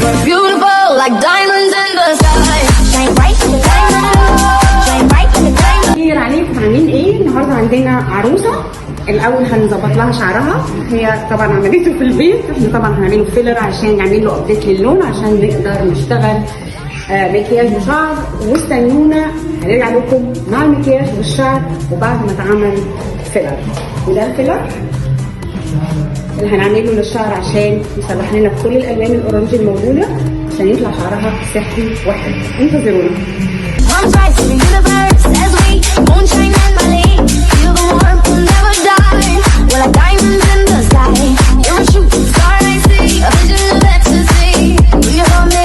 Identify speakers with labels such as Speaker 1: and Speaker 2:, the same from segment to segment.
Speaker 1: We're beautiful like diamonds in the sky. Shine bright like a diamond. Shine bright like a diamond.
Speaker 2: كتير عليكم عاملين ايه؟ النهارده عندنا عروسه. الاول هنظبط لها شعرها، هي طبعا عملته في البيت، احنا طبعا هنعمله فيلر عشان نعمل له ابديت للون عشان نقدر نشتغل مكياج وشعر. واستنونا هنرجع لكم مع المكياج والشعر وبعد ما اتعمل فيلر. وده الفيلر اللي هنعمله للشعر عشان يصلح لنا كل الالوان الاورنج الموجوده عشان يطلع شعرها صحي وحلو. انتظرونا.
Speaker 1: One rise to the universe as we moonshine and Malay. Feel the warmth, we'll never die. We're like diamonds in the sky. You're a shooting star I see, a vision of ecstasy. Do you hold me?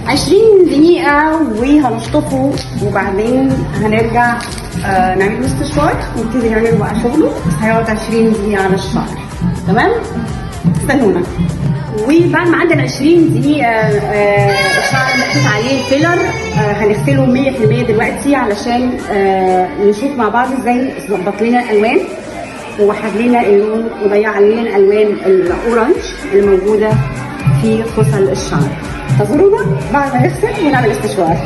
Speaker 2: 20 دقيقة وهنشطفه وبعدين هنرجع نعمل له استشوار ونبتدي نعمل بقى شغله. هيقعد 20 دقيقة على الشعر، تمام؟ استنونا. وبعد ما عندنا 20 دقيقة الشعر محطوط عليه الفيلر، هنغسله 100% دلوقتي علشان نشوف مع بعض ازاي ظبط لنا الألوان ووحد لنا اللون وضيع لنا الألوان الأورنج الموجودة في خصل الشعر. انتظرونا بعد ما نغسل ونعمل استشوار.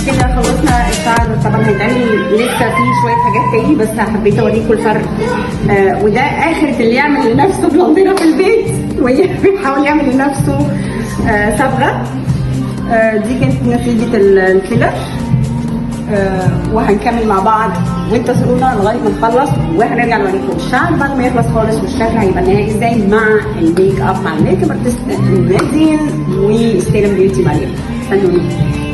Speaker 2: كده خلصنا الشعر. طبعا هيتعمل لسه في شويه حاجات تاني بس حبيت اوريكم الفرق. وده اخر اللي يعمل لنفسه بلندره في البيت ويحاول يعمل لنفسه صبغه. دي كانت نتيجه الفيلر. وهنكمل مع بعض وانتظرونا لغايه ما نخلص وهنرجع نوريكم الشعر بعد ما يخلص خالص والشكل هيبقى نهائي ازاي مع الميك اب مع الميك اب ارتست نادين وستيلم بيوتي ماريا. استنوني.